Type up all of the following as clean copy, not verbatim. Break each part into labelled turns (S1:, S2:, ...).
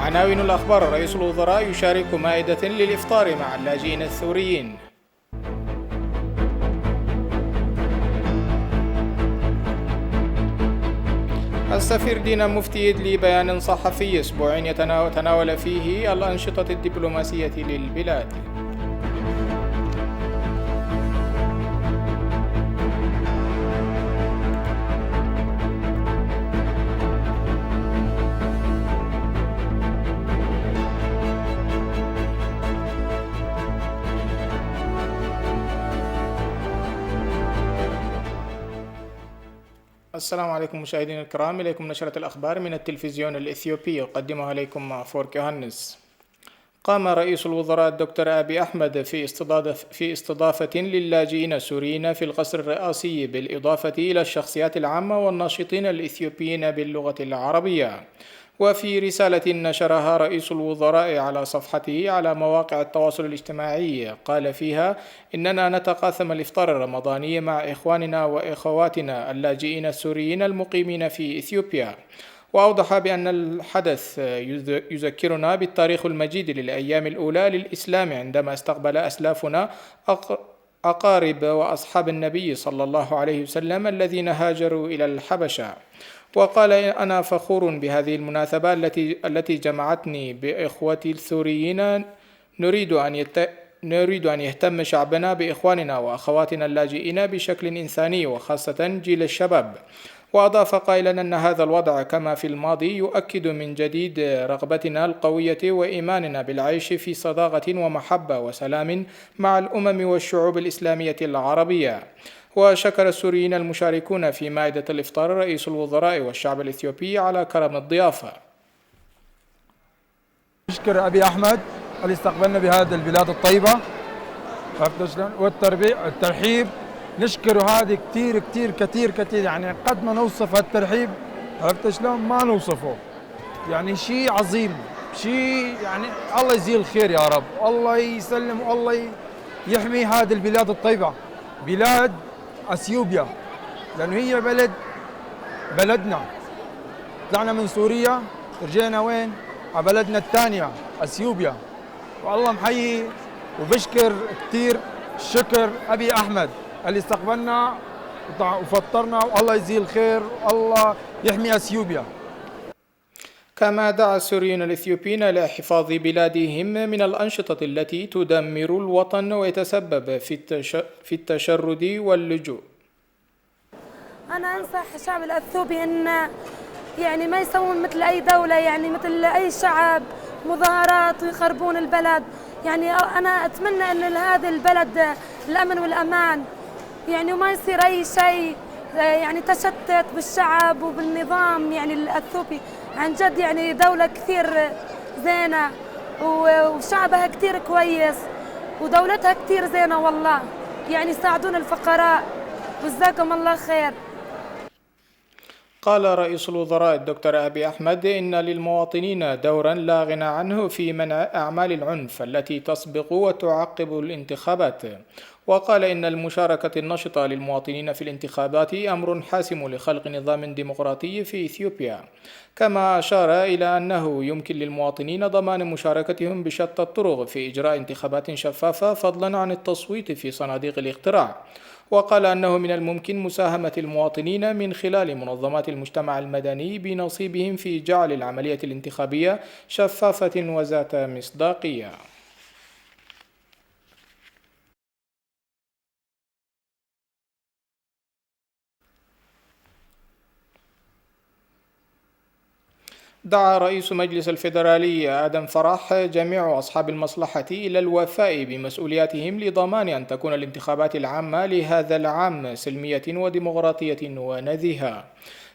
S1: عناوين الأخبار: رئيس الوزراء يشارك مائدة للإفطار مع اللاجئين السوريين. السفير دينا مفتي يدلي بيان صحفي أسبوعي تناول فيه الأنشطة الدبلوماسية للبلاد. السلام عليكم مشاهدينا الكرام، إليكم نشرة الأخبار من التلفزيون الإثيوبي، يقدمها إليكم فورك يوهانس. قام رئيس الوزراء الدكتور أبي أحمد في استضافة للاجئين السوريين في القصر الرئاسي، بالإضافة إلى الشخصيات العامة والناشطين الإثيوبيين باللغة العربية. وفي رسالة نشرها رئيس الوزراء على صفحته على مواقع التواصل الاجتماعي، قال فيها: إننا نتقاسم الإفطار الرمضاني مع إخواننا وإخواتنا اللاجئين السوريين المقيمين في إثيوبيا. وأوضح بأن الحدث يذكرنا بالتاريخ المجيد للأيام الأولى للإسلام، عندما استقبل أسلافنا أقارب وأصحاب النبي صلى الله عليه وسلم الذين هاجروا إلى الحبشة. وقال: أنا فخور بهذه المناسبة التي جمعتني بإخوتي السوريين. نريد أن يهتم شعبنا بإخواننا وأخواتنا اللاجئين بشكل إنساني، وخاصة جيل الشباب. وأضاف قائلا أن هذا الوضع كما في الماضي يؤكد من جديد رغبتنا القوية وإيماننا بالعيش في صداقة ومحبة وسلام مع الأمم والشعوب الإسلامية العربية. وشكر السوريين المشاركون في مائدة الإفطار رئيس الوزراء والشعب الإثيوبي على كرم الضيافة.
S2: نشكر أبي أحمد اللي استقبلنا بهذه البلاد الطيبة، والترحيب نشكره. هذه كتير كتير كتير كتير، يعني قد ما نوصف هالترحيب عرفت شلون ما نوصفه، يعني شيء عظيم، شيء يعني الله يجزيه الخير يا رب، الله يسلم والله يحمي هذه البلاد الطيبة، بلاد اثيوبيا، لأنه هي بلدنا. طلعنا من سوريا رجعنا وين؟ على بلدنا الثانية اثيوبيا. والله محيي وبشكر كثير شكر أبي أحمد اللي استقبلنا وفطرنا، والله يجزيه الخير والله يحمي اثيوبيا.
S1: كما دعا السوريون الإثيوبيين إلى حفاظ بلادهم من الأنشطة التي تدمر الوطن ويتسبب في التشرد واللجوء.
S3: أنا أنصح الشعب الأثيوبي أن يعني ما يسوون مثل أي دولة، يعني مثل أي شعب مظاهرات ويخربون البلد. يعني أنا أتمنى أن هذا البلد الأمن والأمان، يعني وما يصير أي شيء يعني تشتت بالشعب وبالنظام. يعني الأثيوبي عن جد يعني دولة كثير زينة، وشعبها كثير كويس، ودولتها كثير زينة والله، يعني يساعدون الفقراء، وجزاكم الله خير.
S1: قال رئيس الوزراء الدكتور أبي أحمد إن للمواطنين دورا لا غنى عنه في منع أعمال العنف التي تسبق وتعقب الانتخابات. وقال إن المشاركة النشطة للمواطنين في الانتخابات أمر حاسم لخلق نظام ديمقراطي في إثيوبيا. كما أشار إلى أنه يمكن للمواطنين ضمان مشاركتهم بشتى الطرق في إجراء انتخابات شفافة، فضلا عن التصويت في صناديق الاقتراع. وقال أنه من الممكن مساهمة المواطنين من خلال منظمات المجتمع المدني بنصيبهم في جعل العملية الانتخابية شفافة وذات مصداقية. دعا رئيس مجلس الفيدرالي آدم فرح جميع أصحاب المصلحة إلى الوفاء بمسؤولياتهم لضمان أن تكون الانتخابات العامة لهذا العام سلمية وديمقراطية ونزيهة.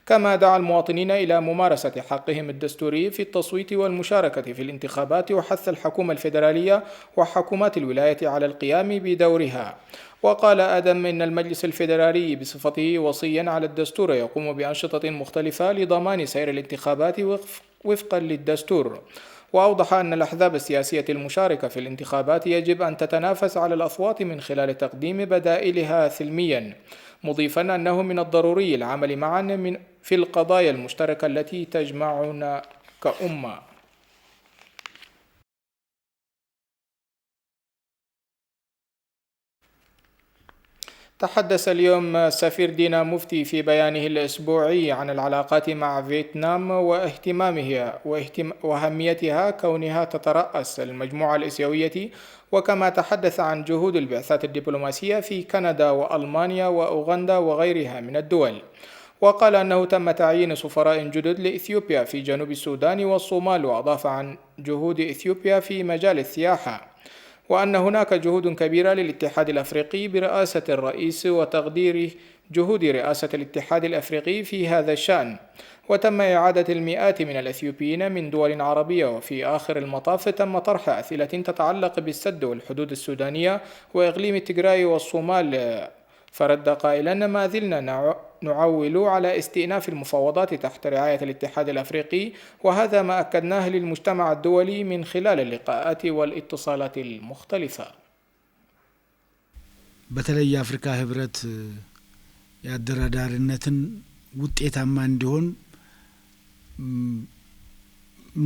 S1: كما دعا المواطنين إلى ممارسة حقهم الدستوري في التصويت والمشاركة في الانتخابات، وحث الحكومة الفيدرالية وحكومات الولاية على القيام بدورها. وقال آدم إن المجلس الفيدرالي بصفته وصيا على الدستور يقوم بأنشطة مختلفة لضمان سير الانتخابات وفقا للدستور. وأوضح أن الأحزاب السياسية المشاركة في الانتخابات يجب أن تتنافس على الأصوات من خلال تقديم بدائلها سلميا، مضيفا أنه من الضروري العمل معا في القضايا المشتركة التي تجمعنا كأمة. تحدث اليوم سفير دينا مفتي في بيانه الأسبوعي عن العلاقات مع فيتنام وأهميتها كونها تترأس المجموعة الآسيوية، وكما تحدث عن جهود البعثات الدبلوماسية في كندا وألمانيا وأوغندا وغيرها من الدول. وقال أنه تم تعيين سفراء جدد لإثيوبيا في جنوب السودان والصومال، وأضاف عن جهود إثيوبيا في مجال السياحة، وأن هناك جهود كبيرة للاتحاد الأفريقي برئاسة الرئيس وتقدير جهود رئاسة الاتحاد الأفريقي في هذا الشأن. وتم إعادة المئات من الأثيوبيين من دول عربية، وفي آخر المطاف تم طرح أسئلة تتعلق بالسد والحدود السودانية وإقليم تيغراي والصومال، فرد قائلا: ما زلنا نعول على استئناف المفاوضات تحت رعاية الاتحاد الأفريقي، وهذا ما أكدناه للمجتمع الدولي من خلال اللقاءات والاتصالات المختلفة.
S4: በተለይ የአፍሪካ ህብረት ያደራዳሪነትን ውጤታማ እንዲሆን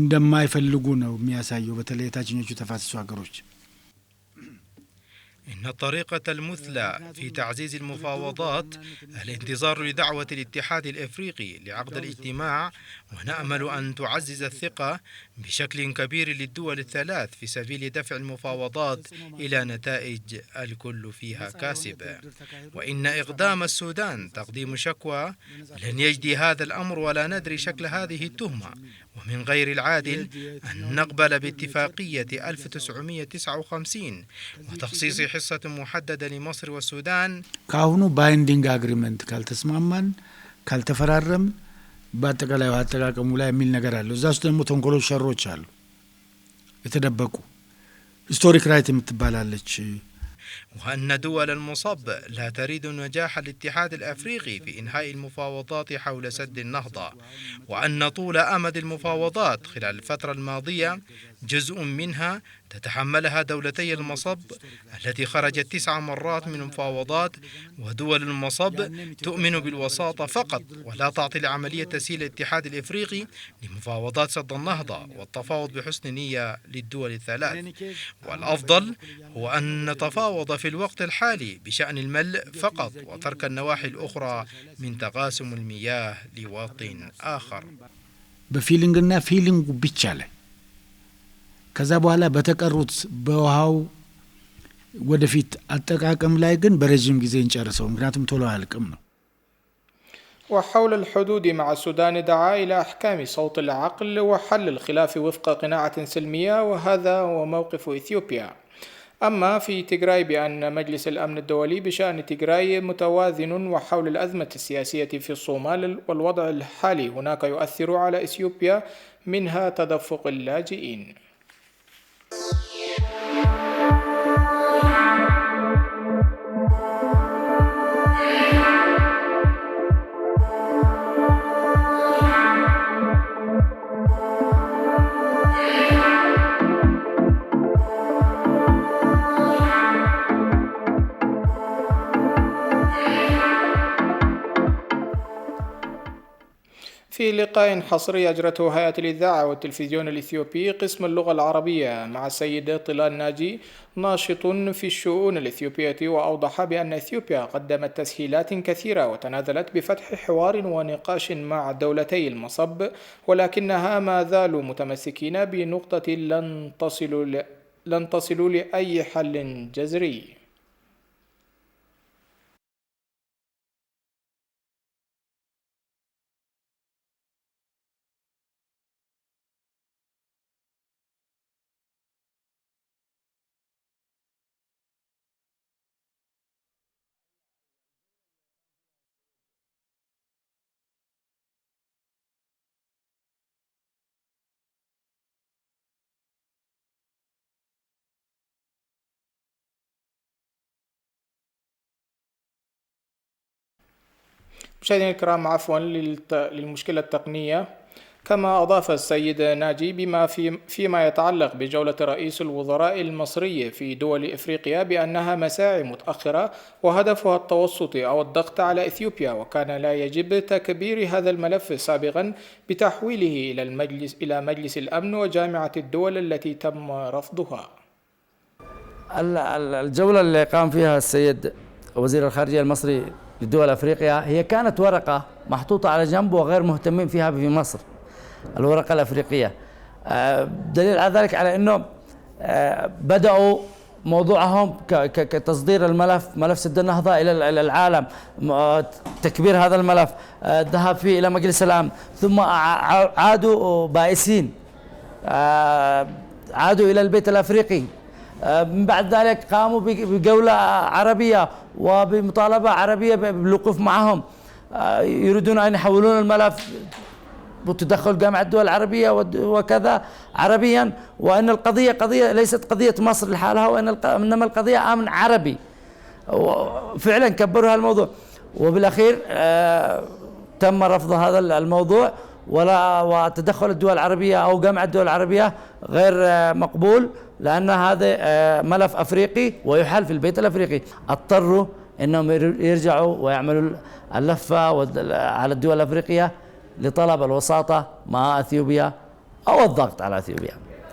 S4: እንደማይፈልጉ ነው የሚያሳየው በተለይ ታችኞቹ ተፋሰሱ ሀገሮች።
S5: إن الطريقة المثلى في تعزيز المفاوضات الانتظار لدعوة الاتحاد الإفريقي لعقد الاجتماع، ونأمل أن تعزز الثقة بشكل كبير للدول الثلاث في سبيل دفع المفاوضات إلى نتائج الكل فيها كاسب. وإن إقدام السودان تقديم شكوى لن يجدي هذا الأمر، ولا ندري شكل هذه التهمة، ومن غير العادل أن نقبل باتفاقية 1959 وتخصيص حصة محددة لمصر والسودان
S4: ካሁኑ ባይንዲንግ አግሪመንት ካልተስማማን ካልተፈራረም በአጠቃላይ አጠቃቀሙ ላይ የሚል ነገር አለ። እዛ ውስጥ ደግሞ ተንኮሎች ሸሮች አሉ የተደበቁ ሂስቶሪክ ራይት የምትባላለች።
S5: وأن دول المصب لا تريد نجاح الاتحاد الأفريقي في إنهاء المفاوضات حول سد النهضة، وأن طول أمد المفاوضات خلال الفترة الماضية جزء منها تتحملها دولتي المصب التي خرجت 9 مرات من المفاوضات. ودول المصب تؤمن بالوساطة فقط، ولا تعطي لعملية تسهيل الاتحاد الإفريقي لمفاوضات سد النهضة والتفاوض بحسن نية للدول الثلاث. والأفضل هو أن نتفاوض في الوقت الحالي بشأن الملء فقط، وترك النواحي الأخرى من تقاسم المياه لوط آخر.
S4: بفيلينغنا فيلينغ بيتشاله ከዛ በኋላ በተቀሩት በውሃው ወደፊት አጠቃቀም ላይ ግን በረጅም ጊዜ እንጨርሰው፣ ምክንያቱም ቶሎ አልቅም ነው።
S1: وحول الحدود مع السودان دعا إلى إحكام صوت العقل وحل الخلاف وفق قناعة سلمية، وهذا هو موقف إثيوبيا. أما في تيغراي بأن مجلس الأمن الدولي بشأن تيغراي متوازن، وحول الأزمة السياسية في الصومال والوضع الحالي هناك يؤثر على إثيوبيا، منها تدفق اللاجئين. في لقاء حصري أجرته هيئة الإذاعة والتلفزيون الإثيوبي قسم اللغة العربية مع السيد طلال ناجي ناشط في الشؤون الإثيوبية، وأوضح بأن إثيوبيا قدمت تسهيلات كثيرة وتنازلت بفتح حوار ونقاش مع دولتي المصب، ولكنها ما زالوا متمسكين بنقطة لن تصلوا لأي حل جذري. مشاهدينا الكرام، عفوا للمشكلة التقنية. كما أضاف السيد ناجي فيما يتعلق بجولة رئيس الوزراء المصري في دول إفريقيا بأنها مساعي متأخرة وهدفها التوسط أو الضغط على إثيوبيا، وكان لا يجب تكبير هذا الملف سابقا بتحويله إلى مجلس الأمن وجامعة الدول التي تم رفضها.
S2: الجولة اللي قام فيها السيد
S6: وزير الخارجية المصري لدول أفريقيا هي كانت ورقة محطوطة على جنب وغير مهتمين فيها في مصر، الورقة الأفريقية. دليل على ذلك على أنه بدأوا موضوعهم كتصدير ملف سد النهضة إلى العالم، تكبير هذا الملف، الذهاب فيه إلى مجلس الأمن، ثم عادوا بائسين، عادوا إلى البيت الأفريقي. من بعد ذلك قاموا بجولة عربية وبمطالبة عربية بالوقوف معهم، يريدون أن يحولون الملف بتدخل جامعة الدول العربية وكذا عربيا، وأن القضية ليست قضية مصر لحالها، وإنما القضية أمن عربي. فعلا كبروا هذا الموضوع، وبالأخير تم رفض هذا الموضوع، وتدخل الدول العربية أو جامعة الدول العربية غير مقبول، لأن هذا ملف أفريقي ويحل في البيت الأفريقي. اضطروا أنهم يرجعوا ويعملوا اللفة على الدول الأفريقية لطلب الوساطة مع أثيوبيا أو الضغط على أثيوبيا.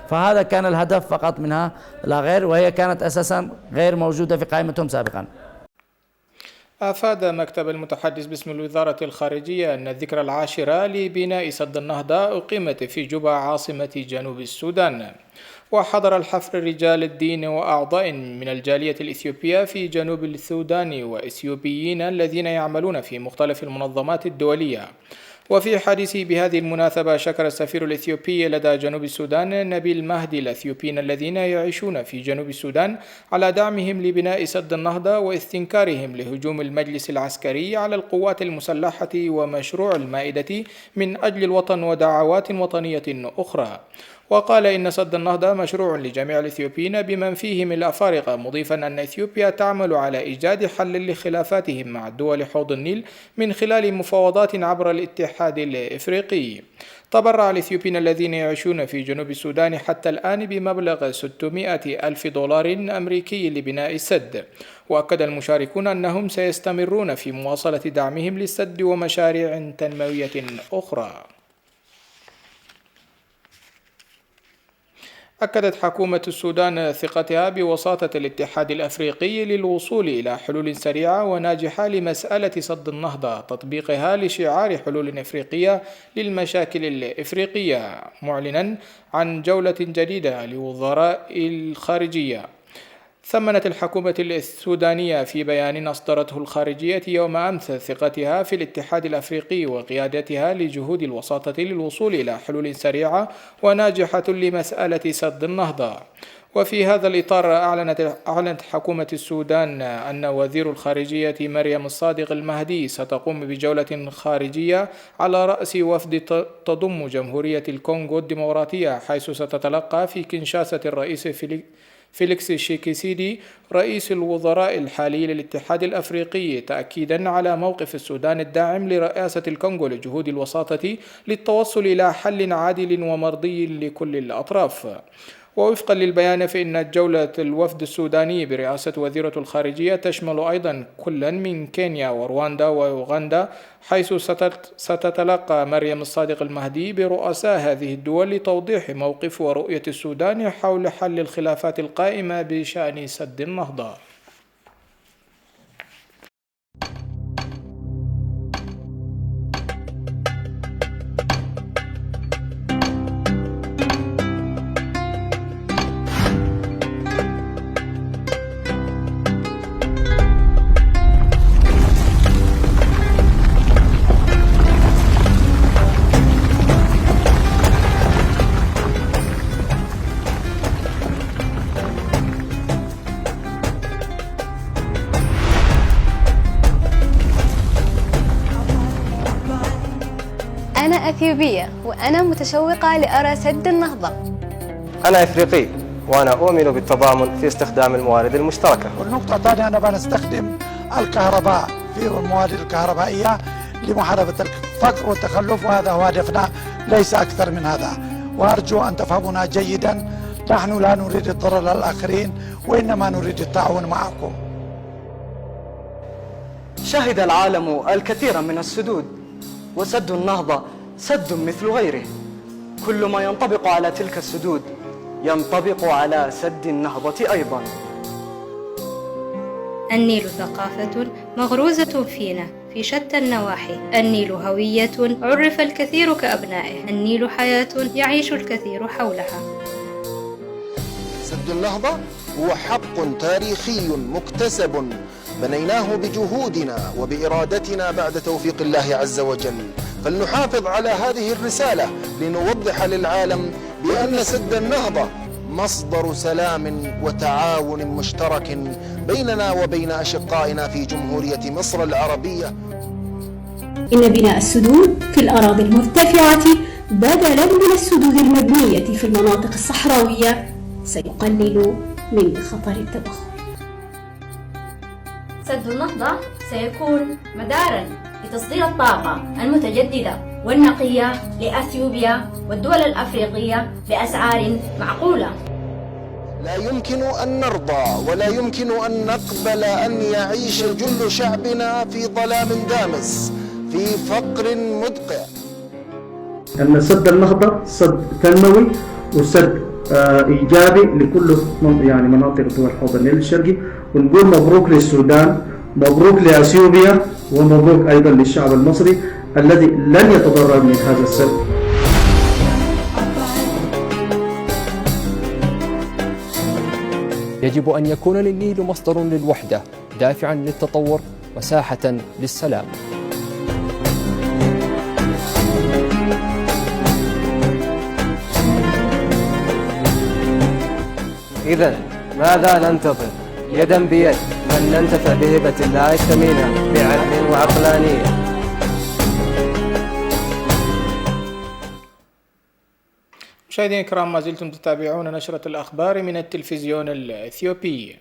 S6: فهذا كان الهدف فقط منها لا غير، وهي كانت أساسا غير موجودة في قائمتهم سابقا.
S1: أفاد مكتب المتحدث باسم الوزارة الخارجية أن الذكرى العاشرة لبناء سد النهضة أقيمت في جوبا عاصمة جنوب السودان، وحضر الحفل رجال الدين وأعضاء من الجالية الإثيوبية في جنوب السودان وإثيوبيين الذين يعملون في مختلف المنظمات الدولية. وفي حديثه بهذه المناسبة شكر السفير الإثيوبي لدى جنوب السودان نبيل مهدي الأثيوبيين الذين يعيشون في جنوب السودان على دعمهم لبناء سد النهضة واستنكارهم لهجوم المجلس العسكري على القوات المسلحة ومشروع المائدة من أجل الوطن ودعوات وطنية أخرى. وقال إن سد النهضة مشروع لجميع الإثيوبيين بمن فيهم الأفارقة، مضيفا أن إثيوبيا تعمل على إيجاد حل لخلافاتهم مع دول حوض النيل من خلال مفاوضات عبر الاتحاد الإفريقي. تبرع الإثيوبيين الذين يعيشون في جنوب السودان حتى الآن بمبلغ 600,000 دولار أمريكي لبناء السد. وأكد المشاركون أنهم سيستمرون في مواصلة دعمهم للسد ومشاريع تنموية أخرى. أكدت حكومة السودان ثقتها بوساطة الاتحاد الأفريقي للوصول إلى حلول سريعة وناجحة لمسألة سد النهضة، تطبيقها لشعار حلول إفريقية للمشاكل الإفريقية، معلنا عن جولة جديدة لوزراء الخارجية. ثمنت الحكومة السودانية في بيان أصدرته الخارجية يوم أمس ثقتها في الاتحاد الأفريقي وقيادتها لجهود الوساطة للوصول إلى حلول سريعة وناجحة لمسألة سد النهضة. وفي هذا الإطار أعلنت حكومة السودان أن وزير الخارجية مريم الصادق المهدي ستقوم بجولة خارجية على رأس وفد تضم جمهورية الكونغو الديمقراطية، حيث ستتلقى في كينشاسا الرئيس فيليكس شيكيسيدي رئيس الوزراء الحالي للاتحاد الأفريقي، تأكيدا على موقف السودان الداعم لرئاسة الكونغو لجهود الوساطة للتوصل إلى حل عادل ومرضي لكل الأطراف. ووفقا للبيان فإن جولة الوفد السوداني برئاسة وزيرة الخارجية تشمل أيضا كلا من كينيا ورواندا وأوغندا، حيث ستتلقى مريم الصادق المهدي برؤساء هذه الدول لتوضيح موقف ورؤية السودان حول حل الخلافات القائمة بشأن سد النهضة.
S7: أنا أثيوبية وأنا متشوقة لأرى سد النهضة.
S8: أنا إفريقي وأنا أؤمن بالتضامن في استخدام الموارد المشتركة.
S9: والنقطة الثانية أنا بنستخدم الكهرباء في الموارد الكهربائية لمحاربة الفقر والتخلف، وهذا هو هدفنا ليس أكثر من هذا. وأرجو أن تفهمونا جيدا، نحن لا نريد الضرر للآخرين وإنما نريد التعاون معكم.
S10: شهد العالم الكثير من السدود، وسد النهضة سد مثل غيره. كل ما ينطبق على تلك السدود ينطبق على سد النهضة أيضا.
S11: النيل ثقافة مغروزة فينا في شتى النواحي. النيل هوية عرف الكثير كأبنائه. النيل حياة يعيش الكثير حولها.
S12: سد النهضة هو حق تاريخي مكتسب بنيناه بجهودنا وبإرادتنا بعد توفيق الله عز وجل، فلنحافظ على هذه الرسالة لنوضح للعالم بأن سد النهضة مصدر سلام وتعاون مشترك بيننا وبين أشقائنا في جمهورية مصر العربية.
S13: إن بناء السدود في الأراضي المرتفعة بدلاً من السدود المبنية في المناطق الصحراوية سيقلل من خطر التبخر.
S14: سد النهضة سيكون مداراً لتصدير الطاقة المتجددة والنقية لأثيوبيا والدول الأفريقية بأسعار معقولة.
S12: لا يمكن أن نرضى ولا يمكن أن نقبل أن يعيش جل شعبنا في ظلام دامس، في فقر مدقع.
S15: أن سد النهضة سد تنموي وسد إيجابي لكل مناطق دول حوض النيل الشرقي، ونقول مبروك للسودان، مبروك لأثيوبيا، ومبروك أيضا للشعب المصري الذي لن يتضرر من هذا السد.
S16: يجب أن يكون النيل مصدر للوحدة، دافعا للتطور وساحة للسلام.
S8: إذن ماذا ننتظر؟ يدا بيد من ننتفع بهبة الله الثمينة بعلم وعقلانية.
S1: مشاهدينا الكرام، ما زلتم تتابعون نشرة الأخبار من التلفزيون الإثيوبي.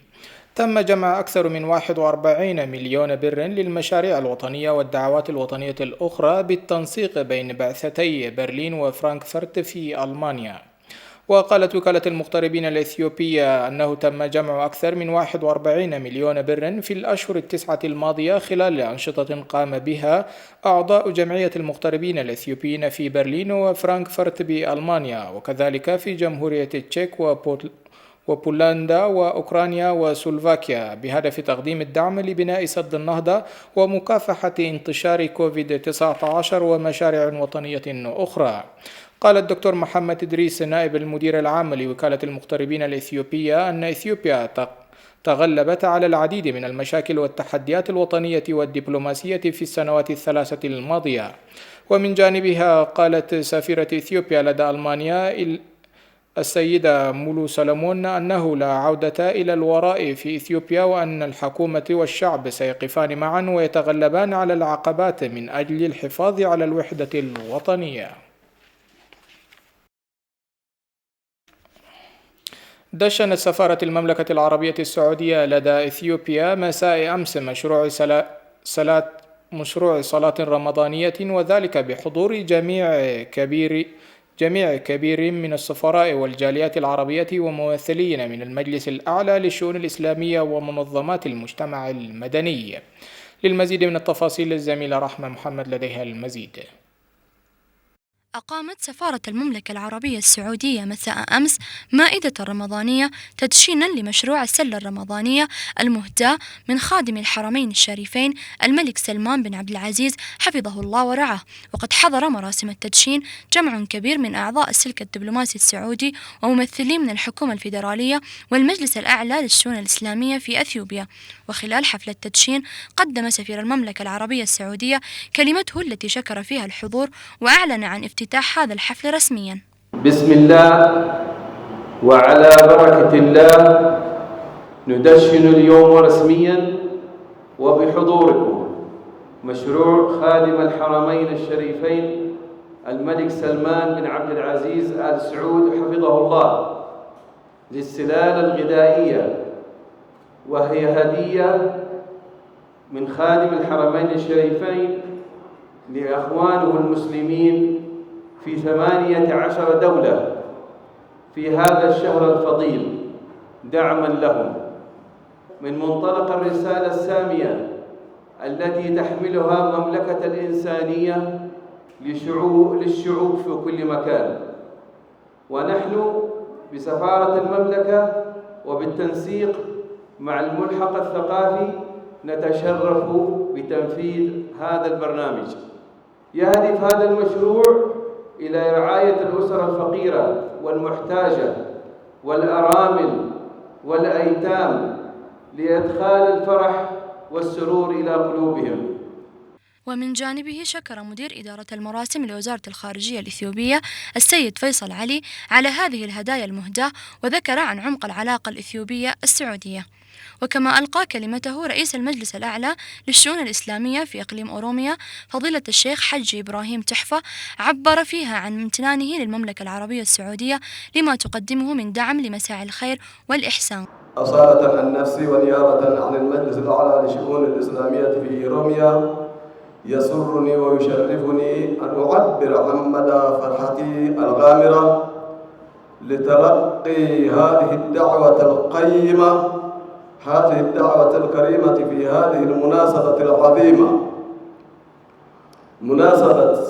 S1: تم جمع أكثر من 41 مليون بر للمشاريع الوطنية والدعوات الوطنية الأخرى بالتنسيق بين بعثتي برلين وفرانكفورت في ألمانيا. وقالت وكالة المغتربين الإثيوبية أنه تم جمع أكثر من 41 مليون بر في الأشهر التسعة الماضية خلال أنشطة قام بها أعضاء جمعية المغتربين الإثيوبيين في برلين وفرانكفورت بألمانيا، وكذلك في جمهورية التشيك وبولندا وأوكرانيا وسلوفاكيا، بهدف تقديم الدعم لبناء سد النهضة ومكافحة انتشار كوفيد-19 ومشاريع وطنية أخرى. قال الدكتور محمد إدريس نائب المدير العام لوكالة المغتربين الإثيوبية أن إثيوبيا تغلبت على العديد من المشاكل والتحديات الوطنية والدبلوماسية في السنوات الثلاثة الماضية. ومن جانبها قالت سفيرة إثيوبيا لدى ألمانيا السيدة مولو سلمون أنه لا عودة إلى الوراء في إثيوبيا، وأن الحكومة والشعب سيقفان معا ويتغلبان على العقبات من أجل الحفاظ على الوحدة الوطنية. دشنت سفارة المملكة العربية السعودية لدى إثيوبيا مساء أمس مشروع صلاة رمضانية، وذلك بحضور جميع كبير من السفراء والجاليات العربية وممثلين من المجلس الأعلى للشؤون الإسلامية ومنظمات المجتمع المدني. للمزيد من التفاصيل الزميلة رحمة محمد لديها المزيد.
S17: أقامت سفارة المملكة العربية السعودية مساء أمس مائدة رمضانية تدشينا لمشروع السلة الرمضانية المهداة من خادم الحرمين الشريفين الملك سلمان بن عبد العزيز حفظه الله ورعاه. وقد حضر مراسم التدشين جمع كبير من أعضاء السلك الدبلوماسي السعودي وممثلين من الحكومة الفيدرالية والمجلس الأعلى للشؤون الإسلامية في أثيوبيا. وخلال حفل التدشين قدم سفير المملكة العربية السعودية كلمته التي شكر فيها الحضور وأعلن عن افتتاح هذا الحفل رسميا.
S18: بسم الله وعلى بركة الله ندشن اليوم رسميا وبحضوركم مشروع خادم الحرمين الشريفين الملك سلمان بن عبد العزيز آل سعود حفظه الله للسلالة الغذائية، وهي هدية من خادم الحرمين الشريفين لأخوانه المسلمين في 18 دولة في هذا الشهر الفضيل دعما لهم، من منطلق الرسالة السامية التي تحملها مملكة الإنسانية للشعوب في كل مكان. ونحن بسفارة المملكة وبالتنسيق مع الملحق الثقافي نتشرف بتنفيذ هذا البرنامج. يهدف هذا المشروع إلى رعاية الأسر الفقيرة والمحتاجة والأرامل والأيتام لإدخال الفرح والسرور إلى قلوبهم.
S17: ومن جانبه شكر مدير إدارة المراسم لوزارة الخارجية الإثيوبية السيد فيصل علي على هذه الهدايا المهداة، وذكر عن عمق العلاقة الإثيوبية السعودية. وكما ألقى كلمته رئيس المجلس الأعلى للشؤون الإسلامية في إقليم أوروميا فضيلة الشيخ حج إبراهيم تحفة، عبر فيها عن امتنانه للمملكة العربية السعودية لما تقدمه من دعم لمساعي الخير والإحسان.
S19: أصالة عن نفسي ونيابة عن المجلس الأعلى للشؤون الإسلامية في أوروميا، يسرني ويشرفني أن أعبر عن مدى فرحتي الغامرة لتلقي هذه الدعوة القيمة، هذه الدعوة الكريمة في هذه المناسبة العظيمة، مناسبة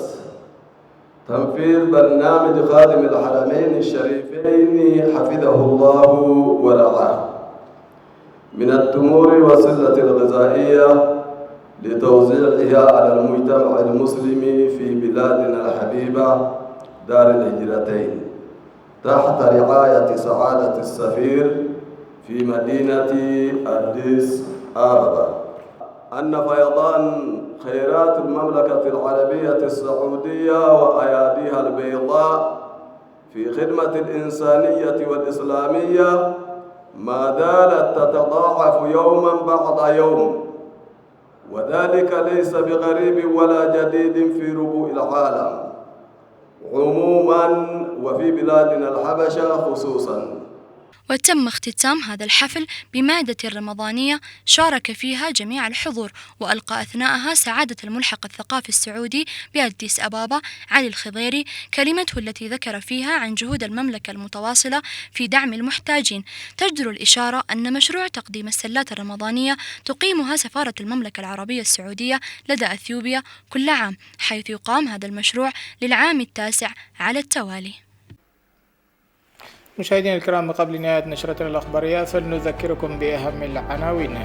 S19: تنفيذ برنامج خادم الحرمين الشريفين حفظه الله ورعاه من التمور والسلة الغذائية لتوزيعها على المجتمع المسلم في بلادنا الحبيبة دار الهجرتين تحت رعاية سعادة السفير في مدينة أديس أبابا، أن فيضان خيرات المملكة العربية السعودية وأياديها البيضاء في خدمة الإنسانية والإسلامية ما زالت تتضاعف يوما بعد يوم، وذلك ليس بغريب ولا جديد في ربوع العالم عموما وفي بلادنا الحبشة خصوصا.
S17: وتم اختتام هذا الحفل بمائدة رمضانية شارك فيها جميع الحضور، وألقى أثناءها سعادة الملحق الثقافي السعودي بأديس أبابا علي الخضيري كلمته التي ذكر فيها عن جهود المملكة المتواصلة في دعم المحتاجين، تجدر الإشارة أن مشروع تقديم السلات الرمضانية تقيمها سفارة المملكة العربية السعودية لدى أثيوبيا كل عام، حيث يقام هذا المشروع للعام التاسع على التوالي.
S1: مشاهدينا الكرام، قبل نهاية نشرتنا الأخبارية فلنذكركم بأهم العناوين.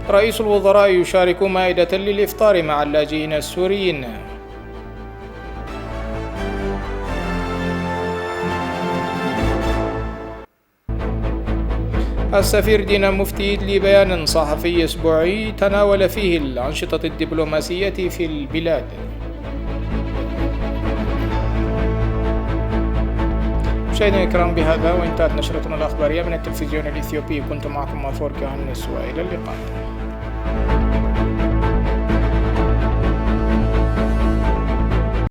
S1: رئيس الوزراء يشارك مائدة للإفطار مع اللاجئين السوريين. السفير دينا مفتي يدلي بيان صحفي أسبوعي تناول فيه الأنشطة الدبلوماسية في البلاد. مشاهدينا الكرام، بهذا وانتهت نشرتنا الأخبارية من التلفزيون الإثيوبي. كنت معكم مافورك يوهنس، وإلى اللقاء.